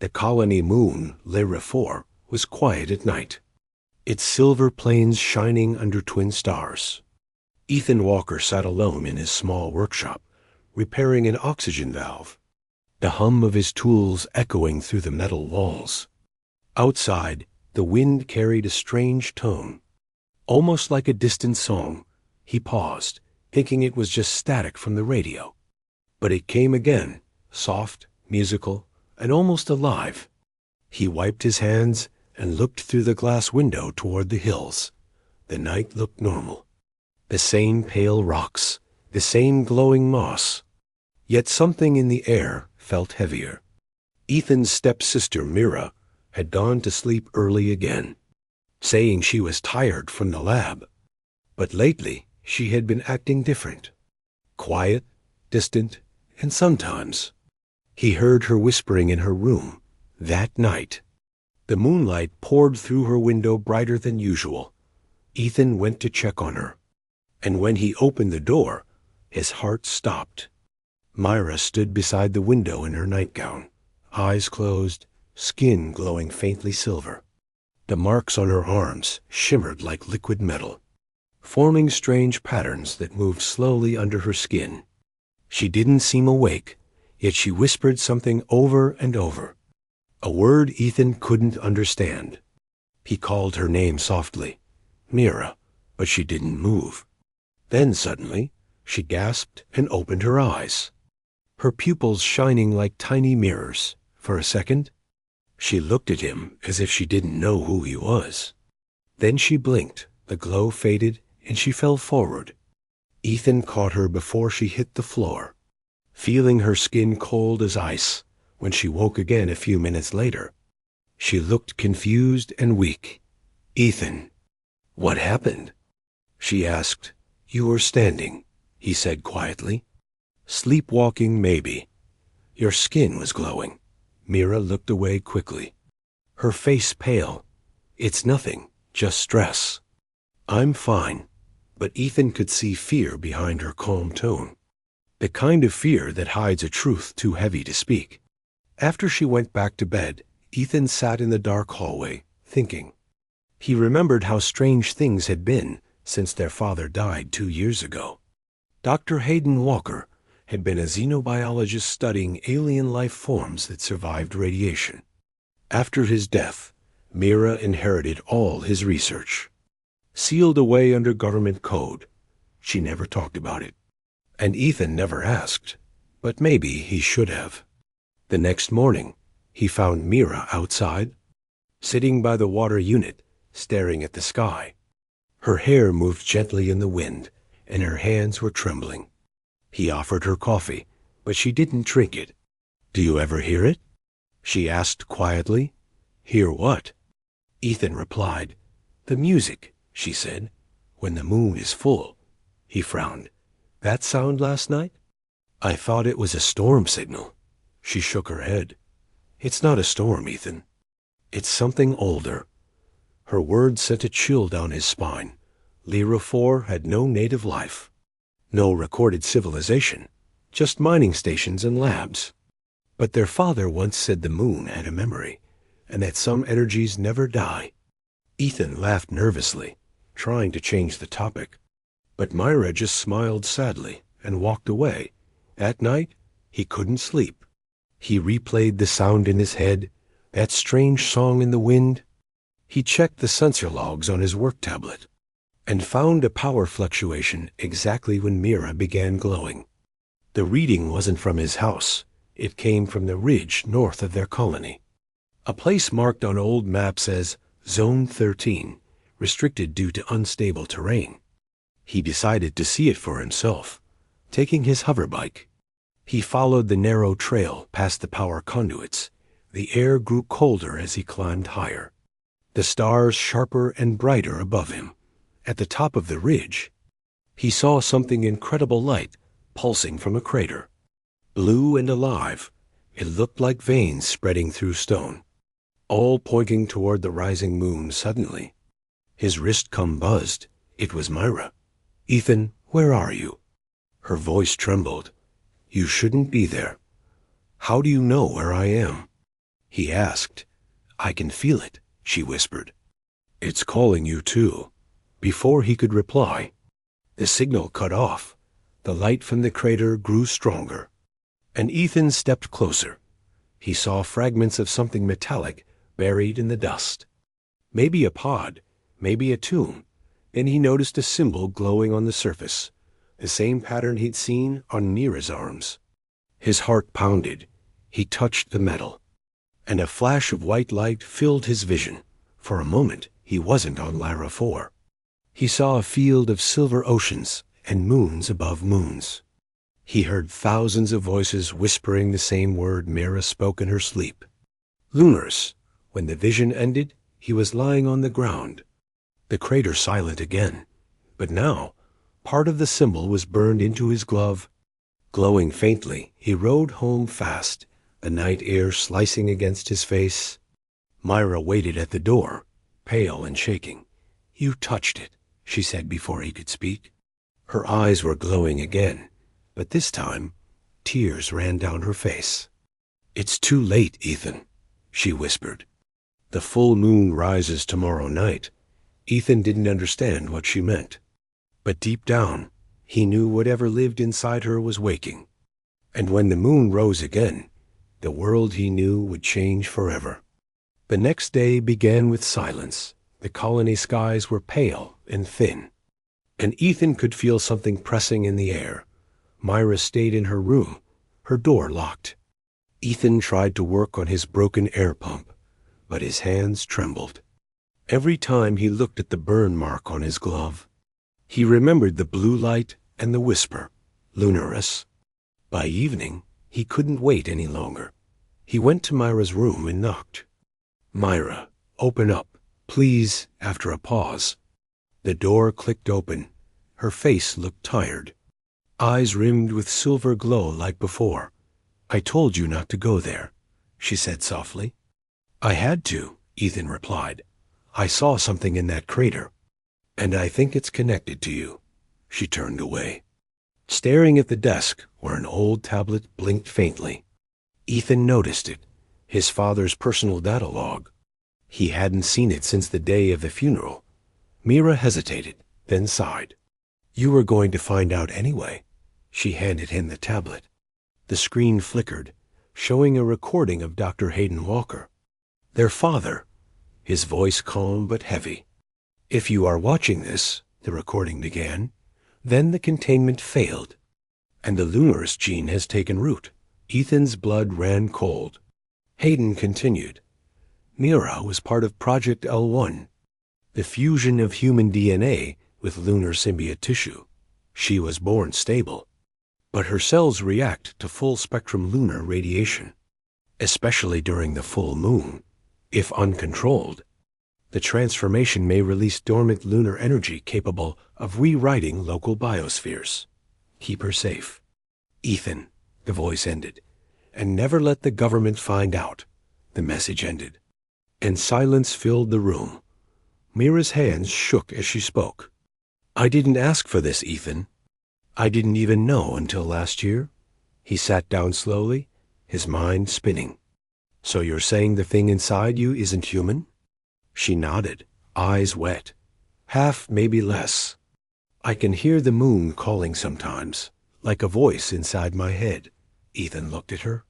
The colony moon, Lyra 4, was quiet at night, its silver plains shining under twin stars. Ethan Walker sat alone in his small workshop, repairing an oxygen valve, the hum of his tools echoing through the metal walls. Outside, the wind carried a strange tone, almost like a distant song. He paused, thinking it was just static from the radio. But it came again, soft, musical, and almost alive. He wiped his hands and looked through the glass window toward the hills. The night looked normal. The same pale rocks, the same glowing moss. Yet something in the air felt heavier. Ethan's stepsister, Mira, had gone to sleep early again, saying she was tired from the lab. But lately, she had been acting different. Quiet, distant, and sometimes he heard her whispering in her room. That night, the moonlight poured through her window brighter than usual. Ethan went to check on her, and when he opened the door, his heart stopped. Mira stood beside the window in her nightgown, eyes closed, skin glowing faintly silver. The marks on her arms shimmered like liquid metal, forming strange patterns that moved slowly under her skin. She didn't seem awake, yet she whispered something over and over, a word Ethan couldn't understand. He called her name softly, Mira, but she didn't move. Then suddenly, she gasped and opened her eyes, her pupils shining like tiny mirrors. For a second, she looked at him as if she didn't know who he was. Then she blinked, the glow faded, and she fell forward. Ethan caught her before she hit the floor, feeling her skin cold as ice. When she woke again a few minutes later, she looked confused and weak. "Ethan, what happened?" she asked. "You were standing," he said quietly. "Sleepwalking, maybe. Your skin was glowing." Mira looked away quickly, her face pale. "It's nothing, just stress." "I'm fine." But Ethan could see fear behind her calm tone, the kind of fear that hides a truth too heavy to speak. After she went back to bed, Ethan sat in the dark hallway, thinking. He remembered how strange things had been since their father died 2 years ago. Dr. Hayden Walker had been a xenobiologist studying alien life forms that survived radiation. After his death, Mira inherited all his research, sealed away under government code. She never talked about it, and Ethan never asked, but maybe he should have. The next morning, he found Mira outside, sitting by the water unit, staring at the sky. Her hair moved gently in the wind, and her hands were trembling. He offered her coffee, but she didn't drink it. "Do you ever hear it?" she asked quietly. "Hear what?" Ethan replied. "The music," she said, "when the moon is full." He frowned. "That sound last night? I thought it was a storm signal." She shook her head. "It's not a storm, Ethan. It's something older." Her words sent a chill down his spine. Lyra 4 had no native life, no recorded civilization, just mining stations and labs. But their father once said the moon had a memory, and that some energies never die. Ethan laughed nervously, trying to change the topic. But Mira just smiled sadly and walked away. At night, he couldn't sleep. He replayed the sound in his head, that strange song in the wind. He checked the sensor logs on his work tablet and found a power fluctuation exactly when Mira began glowing. The reading wasn't from his house. It came from the ridge north of their colony, a place marked on old maps as Zone 13, restricted due to unstable terrain. He decided to see it for himself, taking his hoverbike. He followed the narrow trail past the power conduits. The air grew colder as he climbed higher, the stars sharper and brighter above him. At the top of the ridge, he saw something incredible light pulsing from a crater. Blue and alive, it looked like veins spreading through stone, all pointing toward the rising moon. Suddenly, his wrist buzzed. It was Mira. "Ethan, where are you?" Her voice trembled. "You shouldn't be there." "How do you know where I am?" he asked. "I can feel it," she whispered. "It's calling you too." Before he could reply, the signal cut off. The light from the crater grew stronger, and Ethan stepped closer. He saw fragments of something metallic buried in the dust. Maybe a pod, maybe a tomb. Then he noticed a symbol glowing on the surface, the same pattern he'd seen on Mira's arms. His heart pounded. He touched the metal, and a flash of white light filled his vision. For a moment, he wasn't on Lara 4. He saw a field of silver oceans and moons above moons. He heard thousands of voices whispering the same word Mira spoke in her sleep. Lunars. When the vision ended, he was lying on the ground, the crater silent again. But now, part of the symbol was burned into his glove. Glowing faintly, he rode home fast, the night air slicing against his face. Mira waited at the door, pale and shaking. "You touched it," she said before he could speak. Her eyes were glowing again, but this time, tears ran down her face. "It's too late, Ethan," she whispered. "The full moon rises tomorrow night." Ethan didn't understand what she meant, but deep down, he knew whatever lived inside her was waking. And when the moon rose again, the world he knew would change forever. The next day began with silence. The colony skies were pale and thin, and Ethan could feel something pressing in the air. Mira stayed in her room, her door locked. Ethan tried to work on his broken air pump, but his hands trembled. Every time he looked at the burn mark on his glove, he remembered the blue light and the whisper, "Lunaris." By evening, he couldn't wait any longer. He went to Mira's room and knocked. "Mira, open up, please," after a pause. The door clicked open. Her face looked tired, eyes rimmed with silver glow like before. "I told you not to go there," she said softly. "I had to," Ethan replied. "I saw something in that crater, and I think it's connected to you." She turned away. Staring at the desk where an old tablet blinked faintly, Ethan noticed it, his father's personal data log. He hadn't seen it since the day of the funeral. Mira hesitated, then sighed. "You were going to find out anyway." She handed him the tablet. The screen flickered, showing a recording of Dr. Hayden Walker, their father, his voice calm but heavy. "If you are watching this," the recording began, "then the containment failed, and the Lunaris gene has taken root." Ethan's blood ran cold. Hayden continued. "Mira was part of Project L1, the fusion of human DNA with lunar symbiote tissue. She was born stable, but her cells react to full-spectrum lunar radiation, especially during the full moon. If uncontrolled, the transformation may release dormant lunar energy capable of rewriting local biospheres. Keep her safe, Ethan," the voice ended, "and never let the government find out." The message ended, and silence filled the room. Mira's hands shook as she spoke. "I didn't ask for this, Ethan. I didn't even know until last year." He sat down slowly, his mind spinning. "So you're saying the thing inside you isn't human?" She nodded, eyes wet. "Half, maybe less. I can hear the moon calling sometimes, like a voice inside my head." Ethan looked at her,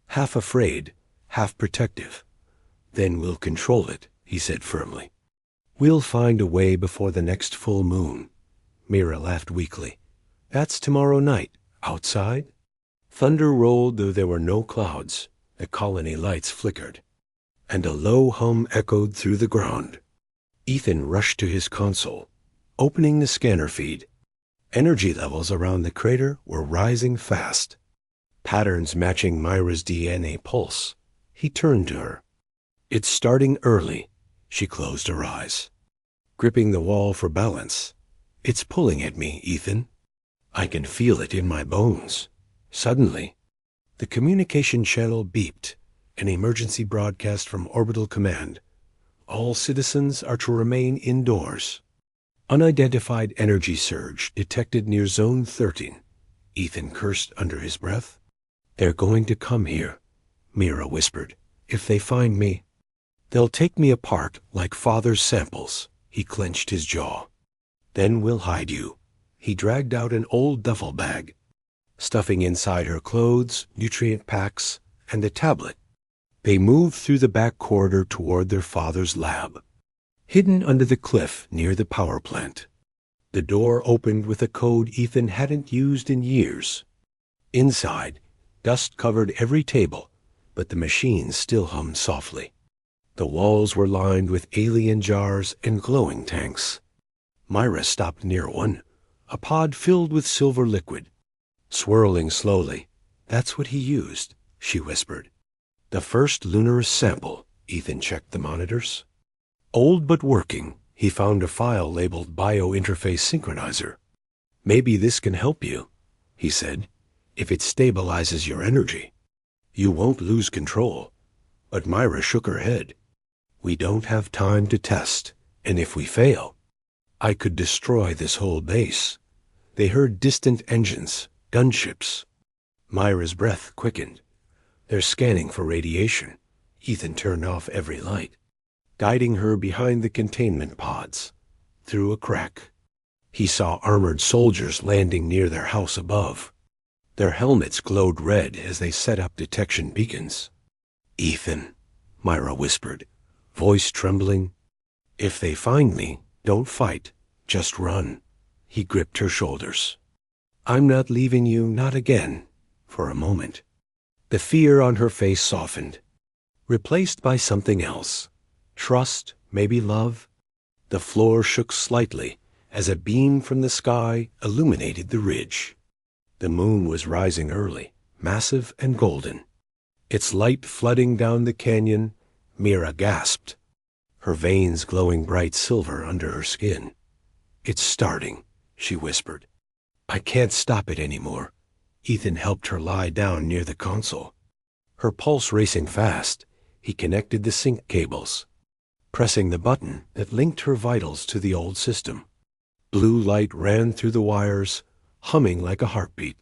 half afraid, half protective. "Then we'll control it," he said firmly. "We'll find a way before the next full moon." Mira laughed weakly. "That's tomorrow night, outside?" Thunder rolled though there were no clouds. The colony lights flickered, and a low hum echoed through the ground. Ethan rushed to his console, opening the scanner feed. Energy levels around the crater were rising fast, patterns matching Mira's DNA pulse. He turned to her. "It's starting early." She closed her eyes, gripping the wall for balance. "It's pulling at me, Ethan. I can feel it in my bones." Suddenly, the communication channel beeped, an emergency broadcast from Orbital Command. "All citizens are to remain indoors. Unidentified energy surge detected near Zone 13. Ethan cursed under his breath. "They're going to come here," Mira whispered. if they find me, they'll take me apart like father's samples. He clenched his jaw. Then we'll hide you. He dragged out an old duffel bag, stuffing inside her clothes, nutrient packs, and a tablet. They moved through the back corridor toward their father's lab, hidden under the cliff near the power plant. The door opened with a code Ethan hadn't used in years. Inside, dust covered every table, but the machines still hummed softly. The walls were lined with alien jars and glowing tanks. Mira stopped near one, a pod filled with silver liquid. Swirling slowly. That's what he used, she whispered. The first lunar sample. Ethan checked the monitors. Old but working, he found a file labeled Biointerface Synchronizer. Maybe this can help you, he said, if it stabilizes your energy. You won't lose control. But Mira shook her head. We don't have time to test, and if we fail, I could destroy this whole base. They heard distant engines, gunships. Myra's breath quickened. They're scanning for radiation. Ethan turned off every light, guiding her behind the containment pods. Through a crack, he saw armored soldiers landing near their house above. Their helmets glowed red as they set up detection beacons. Ethan, Mira whispered, voice trembling. If they find me, don't fight, just run. He gripped her shoulders. I'm not leaving you, not again, for a moment. The fear on her face softened, replaced by something else. Trust, maybe love. The floor shook slightly as a beam from the sky illuminated the ridge. The moon was rising early, massive and golden. Its light flooding down the canyon. Mira gasped, her veins glowing bright silver under her skin. It's starting, she whispered. I can't stop it anymore. Ethan helped her lie down near the console. Her pulse racing fast, he connected the sync cables, pressing the button that linked her vitals to the old system. Blue light ran through the wires, humming like a heartbeat.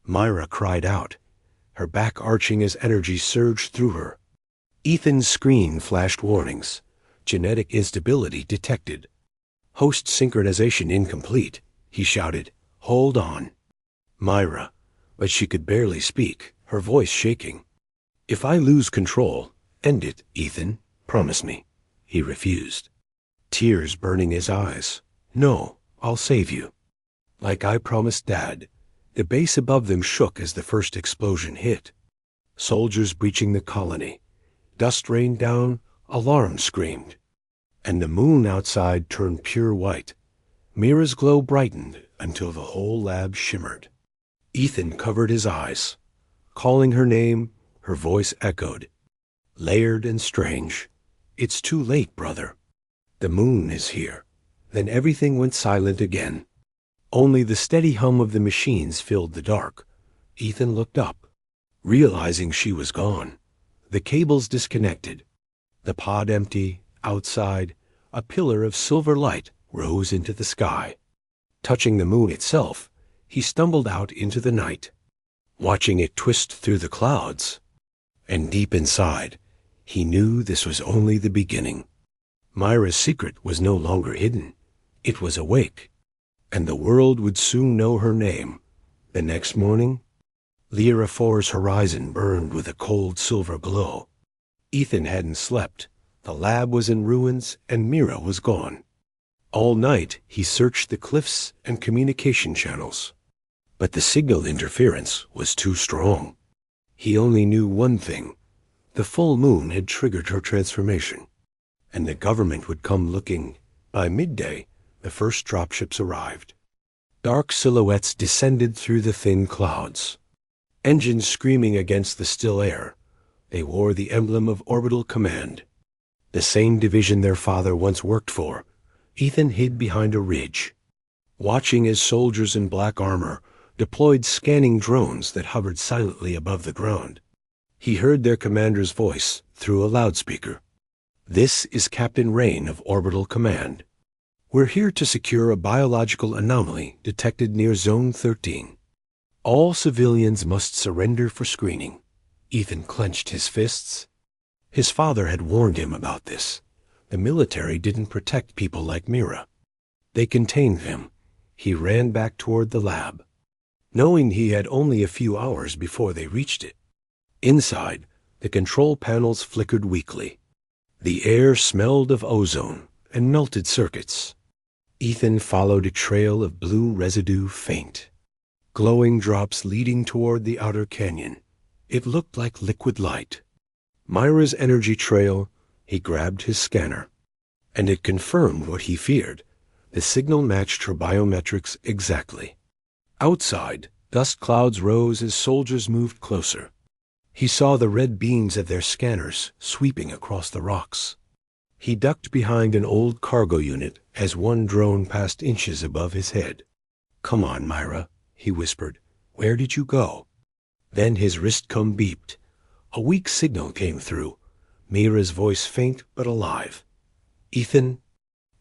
Mira cried out, her back arching as energy surged through her. Ethan's screen flashed warnings. Genetic instability detected. Host synchronization incomplete. He shouted, Hold on. Mira, but she could barely speak, her voice shaking. If I lose control, end it, Ethan. Promise me. He refused, tears burning his eyes. No, I'll save you. Like I promised Dad. The base above them shook as the first explosion hit. Soldiers breaching the colony. Dust rained down, alarms screamed. And the moon outside turned pure white. Mira's glow brightened until the whole lab shimmered. Ethan covered his eyes. Calling her name, her voice echoed, layered and strange. It's too late, brother. The moon is here. Then everything went silent again. Only the steady hum of the machines filled the dark. Ethan looked up, realizing she was gone. The cables disconnected. The pod empty. Outside, a pillar of silver light rose into the sky. Touching the moon itself, he stumbled out into the night, watching it twist through the clouds. And deep inside, he knew this was only the beginning. Mira's secret was no longer hidden. It was awake, and the world would soon know her name. The next morning, Lyra 4's horizon burned with a cold silver glow. Ethan hadn't slept. The lab was in ruins, and Mira was gone. All night, he searched the cliffs and communication channels. But the signal interference was too strong. He only knew one thing. The full moon had triggered her transformation, and the government would come looking. By midday, the first dropships arrived. Dark silhouettes descended through the thin clouds, engines screaming against the still air. They wore the emblem of Orbital Command, the same division their father once worked for. Ethan hid behind a ridge, watching as soldiers in black armor deployed scanning drones that hovered silently above the ground. He heard their commander's voice through a loudspeaker. This is Captain Rain of Orbital Command. We're here to secure a biological anomaly detected near Zone 13. All civilians must surrender for screening. Ethan clenched his fists. His father had warned him about this. The military didn't protect people like Mira. They contained them. He ran back toward the lab, knowing he had only a few hours before they reached it. Inside, the control panels flickered weakly. The air smelled of ozone and melted circuits. Ethan followed a trail of blue residue, faint, glowing drops leading toward the outer canyon. It looked like liquid light. Mira's energy trail. He grabbed his scanner, and it confirmed what he feared. The signal matched her biometrics exactly. Outside, dust clouds rose as soldiers moved closer. He saw the red beams of their scanners sweeping across the rocks. He ducked behind an old cargo unit as one drone passed inches above his head. "Come on, Mira," he whispered. "Where did you go?" Then his wristcom beeped. A weak signal came through, Mira's voice faint but alive. "Ethan,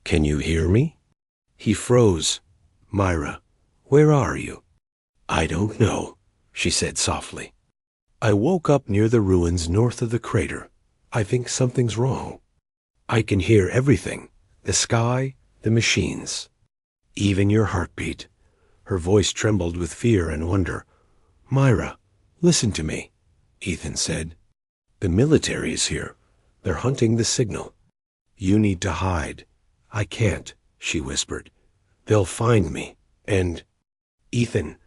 can you hear me?" He froze. "Mira, where are you?" "I don't know," she said softly. "I woke up near the ruins north of the crater. I think something's wrong. I can hear everything, the sky, the machines, even your heartbeat." Her voice trembled with fear and wonder. "Mira, listen to me," Ethan said. "The military is here. They're hunting the signal. You need to hide." "I can't," she whispered. "They'll find me, and—" "Ethan,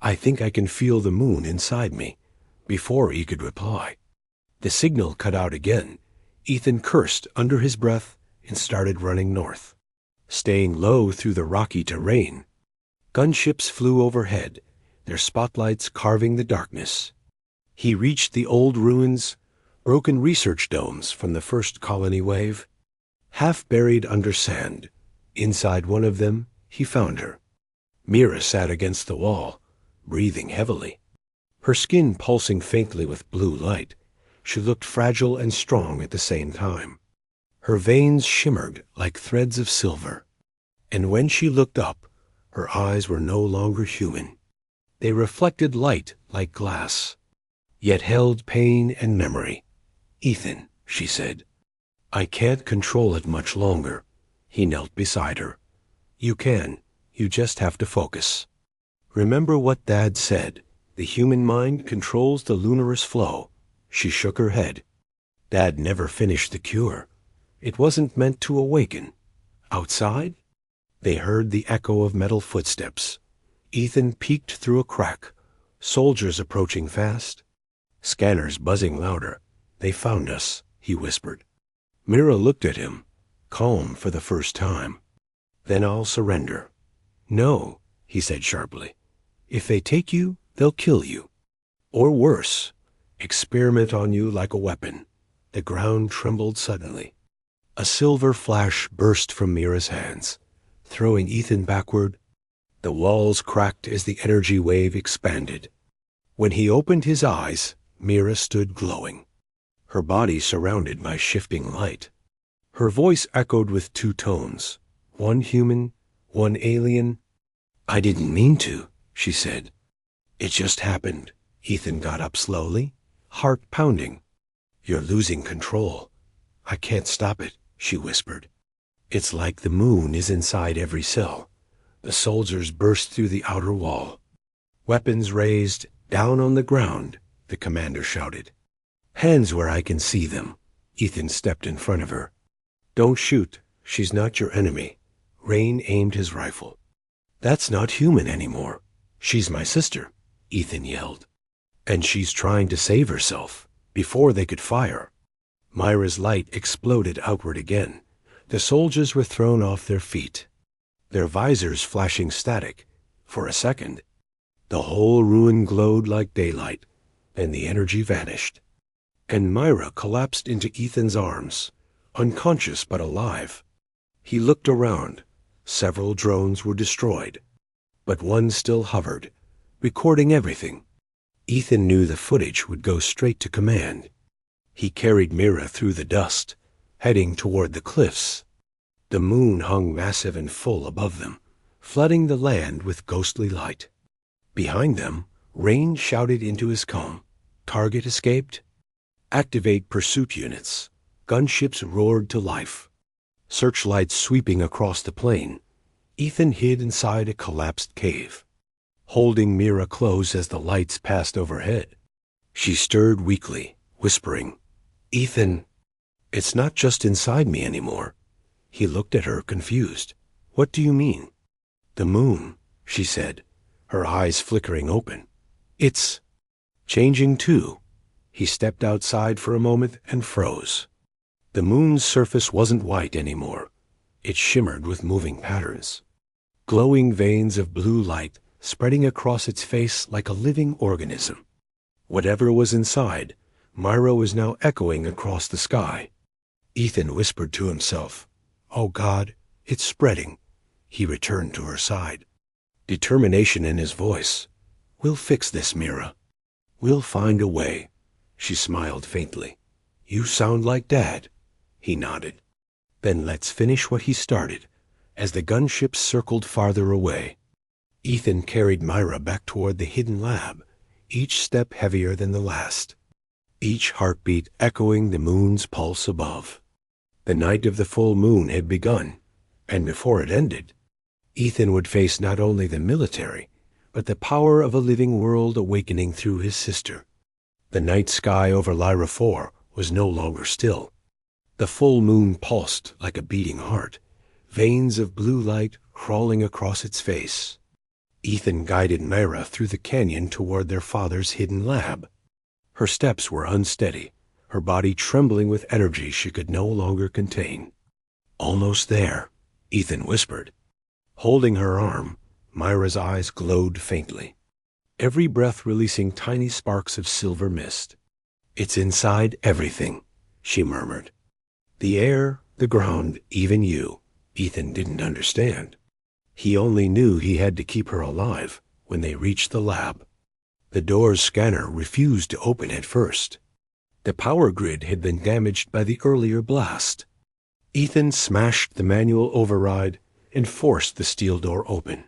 I think I can feel the moon inside me." Before he could reply, the signal cut out again. Ethan cursed under his breath and started running north, staying low through the rocky terrain. Gunships flew overhead, their spotlights carving the darkness. He reached the old ruins, broken research domes from the first colony wave, half buried under sand. Inside one of them, he found her. Mira sat against the wall, breathing heavily, her skin pulsing faintly with blue light. She looked fragile and strong at the same time. Her veins shimmered like threads of silver, and when she looked up, her eyes were no longer human. They reflected light like glass, yet held pain and memory. "Ethan," she said, "I can't control it much longer." He knelt beside her. "You can. You just have to focus. Remember what Dad said. The human mind controls the lunarous flow." She shook her head. "Dad never finished the cure. It wasn't meant to awaken." Outside, they heard the echo of metal footsteps. Ethan peeked through a crack. Soldiers approaching fast. Scanners buzzing louder. "They found us," he whispered. Mira looked at him, calm for the first time. "Then I'll surrender." "No," he said sharply. "If they take you, they'll kill you. Or worse, experiment on you like a weapon." The ground trembled suddenly. A silver flash burst from Mira's hands, throwing Ethan backward. The walls cracked as the energy wave expanded. When he opened his eyes, Mira stood glowing, her body surrounded by shifting light. Her voice echoed with two tones, one human, one alien. "I didn't mean to," she said. "It just happened." Ethan got up slowly, heart pounding. "You're losing control." "I can't stop it," she whispered. "It's like the moon is inside every cell." The soldiers burst through the outer wall. Weapons raised, "Down on the ground," the commander shouted. "Hands where I can see them." Ethan stepped in front of her. "Don't shoot. She's not your enemy." Rain aimed his rifle. "That's not human anymore. She's my sister," Ethan yelled. "And she's trying to save herself." Before they could fire, Mira's light exploded outward again. The soldiers were thrown off their feet, their visors flashing static. For a second, the whole ruin glowed like daylight, then the energy vanished, and Mira collapsed into Ethan's arms, unconscious but alive. He looked around. Several drones were destroyed, but one still hovered, recording everything. Ethan knew the footage would go straight to command. He carried Mira through the dust, heading toward the cliffs. The moon hung massive and full above them, flooding the land with ghostly light. Behind them, Rain shouted into his comb. Target escaped? Activate pursuit units. Gunships roared to life. Searchlights sweeping across the plain. Ethan hid inside a collapsed cave, holding Mira close as the lights passed overhead. She stirred weakly, whispering, "Ethan, it's not just inside me anymore." He looked at her, confused. "What do you mean?" "The moon," she said, her eyes flickering open. "It's changing too." He stepped outside for a moment and froze. The moon's surface wasn't white anymore. It shimmered with moving patterns. Glowing veins of blue light spreading across its face like a living organism. Whatever was inside, Mira was now echoing across the sky. Ethan whispered to himself, "Oh God, it's spreading." He returned to her side, determination in his voice. "We'll fix this, Mira. We'll find a way." She smiled faintly. "You sound like Dad." He nodded. "Then let's finish what he started." As the gunships circled farther away, Ethan carried Mira back toward the hidden lab, each step heavier than the last, each heartbeat echoing the moon's pulse above. The night of the full moon had begun, and before it ended, Ethan would face not only the military, but the power of a living world awakening through his sister. The night sky over Lyra 4 was no longer still. The full moon pulsed like a beating heart, veins of blue light crawling across its face. Ethan guided Mira through the canyon toward their father's hidden lab. Her steps were unsteady, her body trembling with energy she could no longer contain. "Almost there," Ethan whispered. Holding her arm, Myra's eyes glowed faintly, every breath releasing tiny sparks of silver mist. "It's inside everything," she murmured. "The air, the ground, even you." Ethan didn't understand. He only knew he had to keep her alive when they reached the lab. The door's scanner refused to open at first. The power grid had been damaged by the earlier blast. Ethan smashed the manual override and forced the steel door open.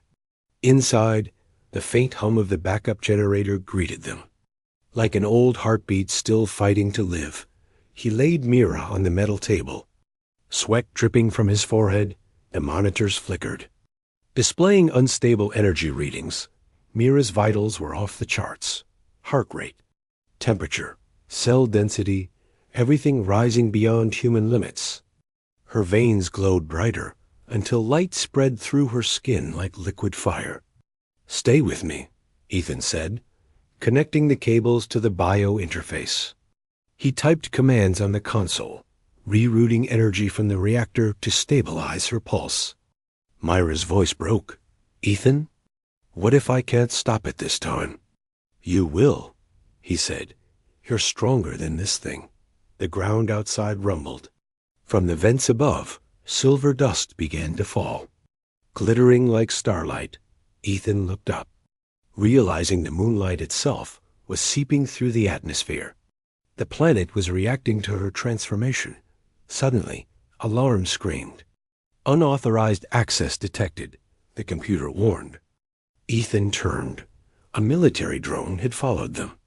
Inside, the faint hum of the backup generator greeted them. Like an old heartbeat still fighting to live, he laid Mira on the metal table. Sweat dripping from his forehead, the monitors flickered. Displaying unstable energy readings, Mira's vitals were off the charts. Heart rate, temperature, cell density, everything rising beyond human limits. Her veins glowed brighter until light spread through her skin like liquid fire. "Stay with me," Ethan said, connecting the cables to the bio interface. He typed commands on the console, rerouting energy from the reactor to stabilize her pulse. Myra's voice broke. "Ethan, what if I can't stop it this time?" "You will," he said. "You're stronger than this thing." The ground outside rumbled. From the vents above, silver dust began to fall. Glittering like starlight, Ethan looked up, realizing the moonlight itself was seeping through the atmosphere. The planet was reacting to her transformation. Suddenly, alarm screamed. "Unauthorized access detected," the computer warned. Ethan turned. A military drone had followed them.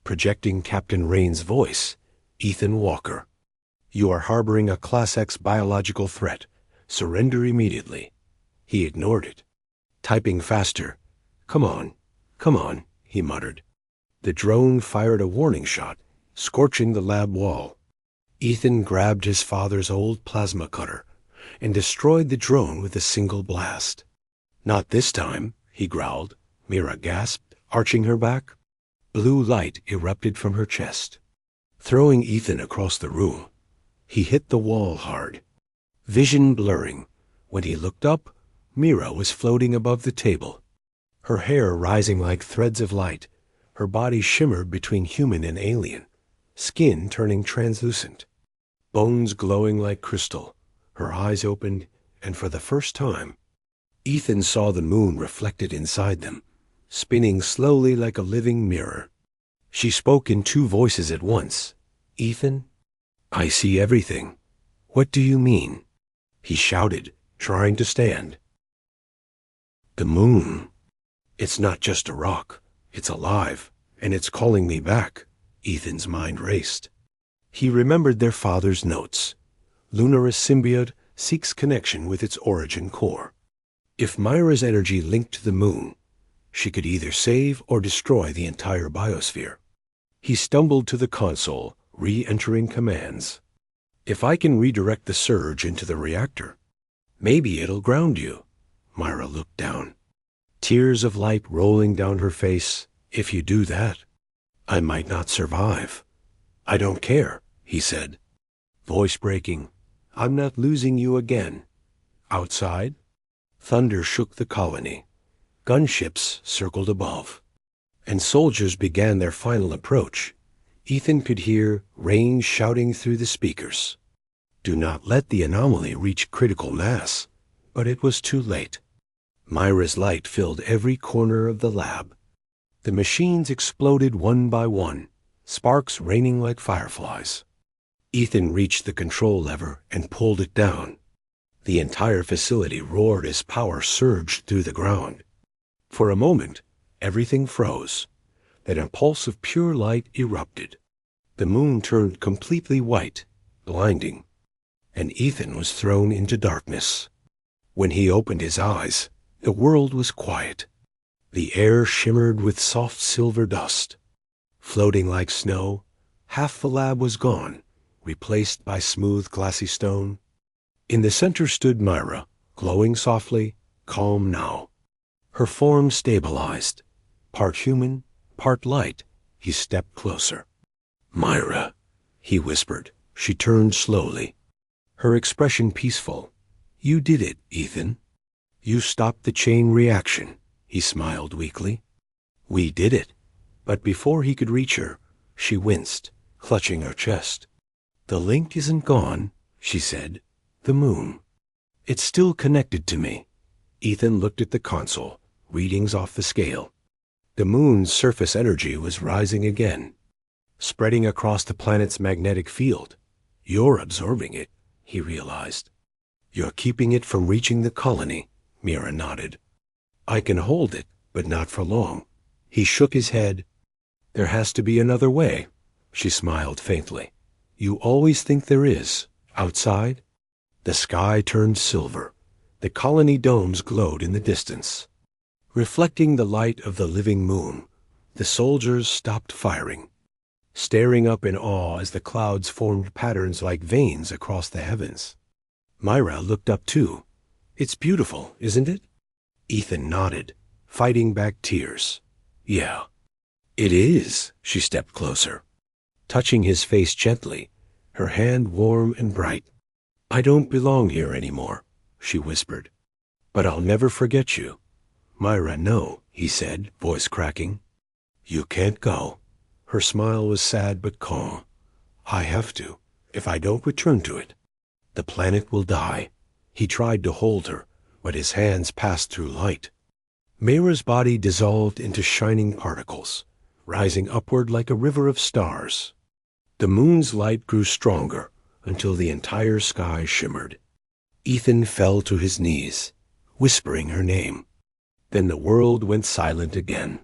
Projecting Captain Rain's voice, "Ethan Walker, you are harboring a Class X biological threat. Surrender immediately." He ignored it, typing faster. Come on," he muttered. The drone fired a warning shot, scorching the lab wall. Ethan grabbed his father's old plasma cutter and destroyed the drone with a single blast. "Not this time," he growled. Mira gasped, arching her back. Blue light erupted from her chest, throwing Ethan across the room. He hit the wall hard, vision blurring. When he looked up, Mira was floating above the table, her hair rising like threads of light. Her body shimmered between human and alien, skin turning translucent, bones glowing like crystal. Her eyes opened, and for the first time, Ethan saw the moon reflected inside them, spinning slowly like a living mirror. She spoke in two voices at once. "Ethan, I see everything." "What do you mean?" He shouted, trying to stand. "The moon. It's not just a rock. It's alive, and it's calling me back." Ethan's mind raced. He remembered their father's notes. Lunaris symbiote seeks connection with its origin core. If Mira's energy linked to the moon, she could either save or destroy the entire biosphere. He stumbled to the console, re-entering commands. If I can redirect the surge into the reactor, maybe it'll ground you. Mira looked down. Tears of light rolling down her face. If you do that, I might not survive. I don't care, he said. Voice breaking. I'm not losing you again. Outside, thunder shook the colony. Gunships circled above, and soldiers began their final approach. Ethan could hear Rain shouting through the speakers. Do not let the anomaly reach critical mass. But it was too late. Mira's light filled every corner of the lab. The machines exploded one by one, sparks raining like fireflies. Ethan reached the control lever and pulled it down. The entire facility roared as power surged through the ground. For a moment, everything froze. Then a pulse of pure light erupted. The moon turned completely white, blinding, and Ethan was thrown into darkness. When he opened his eyes, the world was quiet. The air shimmered with soft silver dust. Floating like snow, half the lab was gone, replaced by smooth glassy stone. In the center stood Mira, glowing softly, calm now. Her form stabilized. Part human, part light. He stepped closer. Mira, he whispered. She turned slowly, her expression peaceful. You did it, Ethan. You stopped the chain reaction, he smiled weakly. We did it. But before he could reach her, she winced, clutching her chest. The link isn't gone, she said. The moon. It's still connected to me. Ethan looked at the console, readings off the scale. The moon's surface energy was rising again, spreading across the planet's magnetic field. You're absorbing it, he realized. You're keeping it from reaching the colony, Mira nodded. I can hold it, but not for long. He shook his head. There has to be another way, she smiled faintly. You always think there is. Outside? The sky turned silver. The colony domes glowed in the distance. Reflecting the light of the living moon, the soldiers stopped firing, staring up in awe as the clouds formed patterns like veins across the heavens. Mira looked up too. It's beautiful, isn't it? Ethan nodded, fighting back tears. Yeah. It is. She stepped closer, touching his face gently, her hand warm and bright. I don't belong here anymore, she whispered. But I'll never forget you. Mira, no, he said, voice cracking. You can't go. Her smile was sad but calm. I have to. If I don't return to it, the planet will die. He tried to hold her, but his hands passed through light. Mira's body dissolved into shining particles, rising upward like a river of stars. The moon's light grew stronger until the entire sky shimmered. Ethan fell to his knees, whispering her name. Then the world went silent again.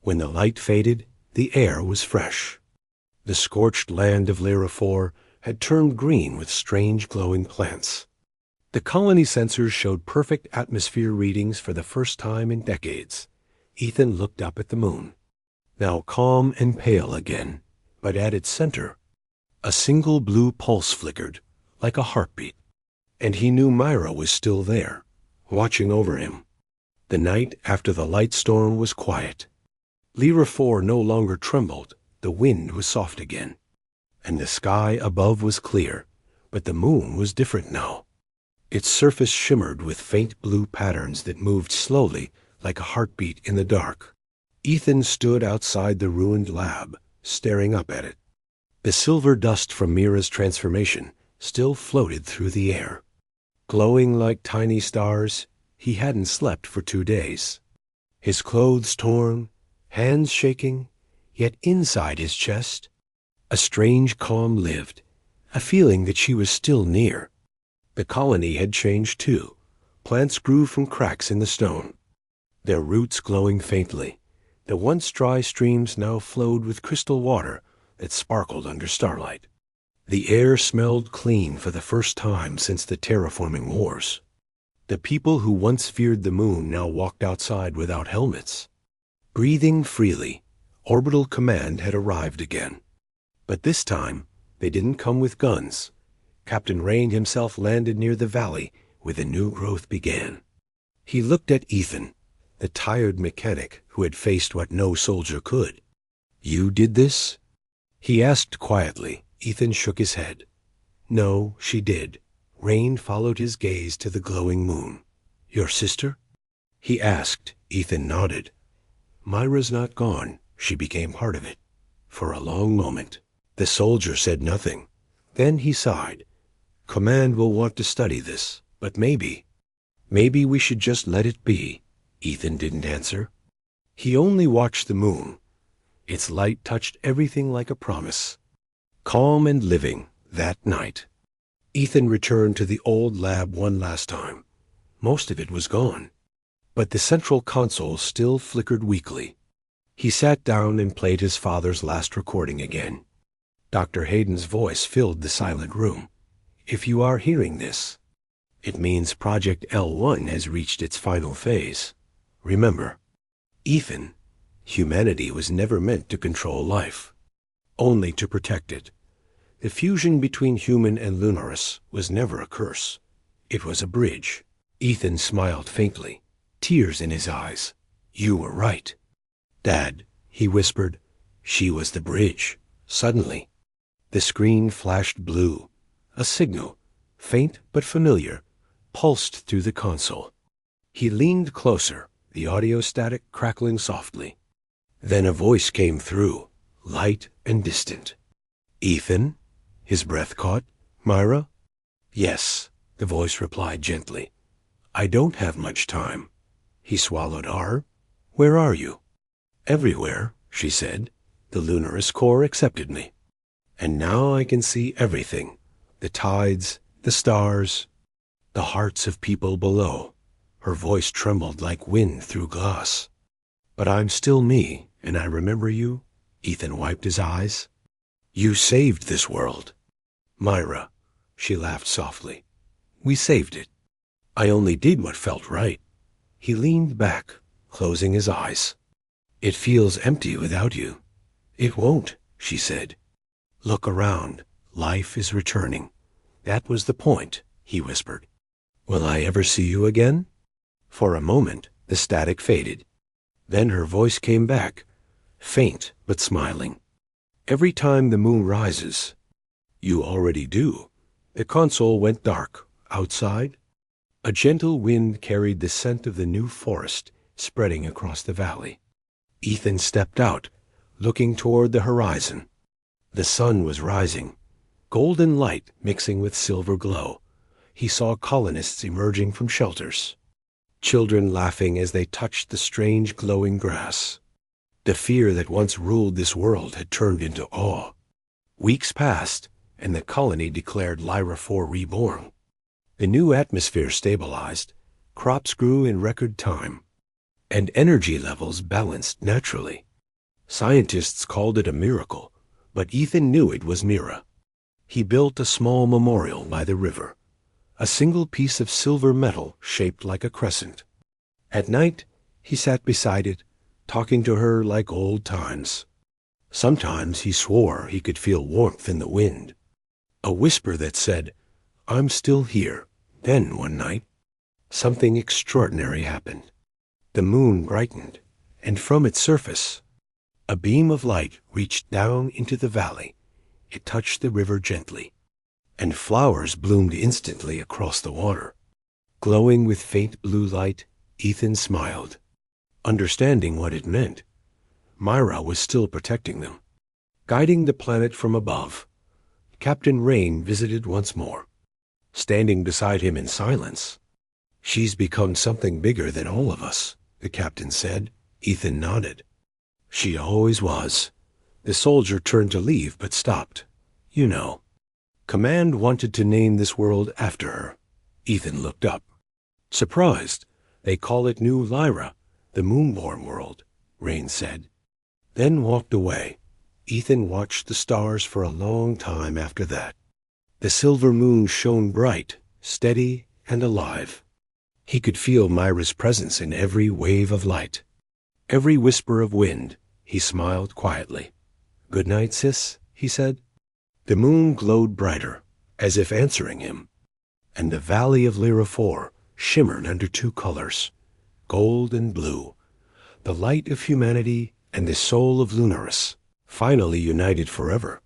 When the light faded, the air was fresh. The scorched land of Lyra 4 had turned green with strange glowing plants. The colony sensors showed perfect atmosphere readings for the first time in decades. Ethan looked up at the moon, now calm and pale again, but at its center, a single blue pulse flickered, like a heartbeat. And he knew Mira was still there, watching over him. The night after the light storm was quiet. Lyra 4 no longer trembled, the wind was soft again. And the sky above was clear, but the moon was different now. Its surface shimmered with faint blue patterns that moved slowly like a heartbeat in the dark. Ethan stood outside the ruined lab, staring up at it. The silver dust from Mira's transformation still floated through the air. Glowing like tiny stars, he hadn't slept for 2 days. His clothes torn, hands shaking, yet inside his chest, a strange calm lived, a feeling that she was still near. The colony had changed too. Plants grew from cracks in the stone, their roots glowing faintly. The once dry streams now flowed with crystal water, that sparkled under starlight. The air smelled clean for the first time since the terraforming wars. The people who once feared the moon now walked outside without helmets. Breathing freely, Orbital Command had arrived again. But this time, they didn't come with guns. Captain Rain himself landed near the valley where the new growth began. He looked at Ethan, the tired mechanic who had faced what no soldier could. "You did this?" he asked quietly. Ethan shook his head. "No, she did." Rain followed his gaze to the glowing moon. "Your sister?" he asked. Ethan nodded. "Myra's not gone. She became part of it." For a long moment, the soldier said nothing. Then he sighed. "Command will want to study this, but maybe we should just let it be." Ethan didn't answer. He only watched the moon. Its light touched everything like a promise. Calm and living, that night. Ethan returned to the old lab one last time. Most of it was gone, but the central console still flickered weakly. He sat down and played his father's last recording again. Dr. Hayden's voice filled the silent room. "If you are hearing this, it means Project L1 has reached its final phase. Remember, Ethan, humanity was never meant to control life, only to protect it. The fusion between human and Lunaris was never a curse. It was a bridge." Ethan smiled faintly, tears in his eyes. "You were right, Dad," he whispered. "She was the bridge." Suddenly, the screen flashed blue. A signal, faint but familiar, pulsed through the console. He leaned closer, the audio static crackling softly. Then a voice came through, light and distant. "Ethan?" His breath caught. "Myra?" "Yes," the voice replied gently. "I don't have much time." He swallowed hard. "Where are you?" "Everywhere," she said. "The Lunaris core accepted me. And now I can see everything. The tides, the stars, the hearts of people below." Her voice trembled like wind through glass. "But I'm still me, and I remember you." Ethan wiped his eyes. "You saved this world." "Myra," she laughed softly. "We saved it. I only did what felt right." He leaned back, closing his eyes. "It feels empty without you." "It won't," she said. "Look around. Life is returning." "That was the point," he whispered. "Will I ever see you again?" For a moment, the static faded. Then her voice came back, faint but smiling. "Every time the moon rises." "You already do." The console went dark. Outside, a gentle wind carried the scent of the new forest spreading across the valley. Ethan stepped out, looking toward the horizon. The sun was rising, golden light mixing with silver glow. He saw colonists emerging from shelters, children laughing as they touched the strange glowing grass. The fear that once ruled this world had turned into awe. Weeks passed, and the colony declared Lyra 4 reborn. The new atmosphere stabilized, crops grew in record time, and energy levels balanced naturally. Scientists called it a miracle, but Ethan knew it was Mira. He built a small memorial by the river, a single piece of silver metal shaped like a crescent. At night, he sat beside it, talking to her like old times. Sometimes he swore he could feel warmth in the wind, a whisper that said, "I'm still here." Then one night, something extraordinary happened. The moon brightened, and from its surface, a beam of light reached down into the valley. It touched the river gently, and flowers bloomed instantly across the water. Glowing with faint blue light, Ethan smiled, understanding what it meant. Mira was still protecting them, guiding the planet from above. Captain Rain visited once more, standing beside him in silence. "She's become something bigger than all of us," the captain said. Ethan nodded. "She always was." The soldier turned to leave but stopped. "You know, Command wanted to name this world after her." Ethan looked up. Surprised. "They call it New Lyra, the moonborn world," Rain said, then walked away. Ethan watched the stars for a long time after that. The silver moon shone bright, steady, and alive. He could feel Mira's presence in every wave of light. Every whisper of wind. He smiled quietly. "Good night, sis," he said. The moon glowed brighter, as if answering him, and the valley of Lyra 4 shimmered under two colors, gold and blue, the light of humanity and the soul of Lunaris, finally united forever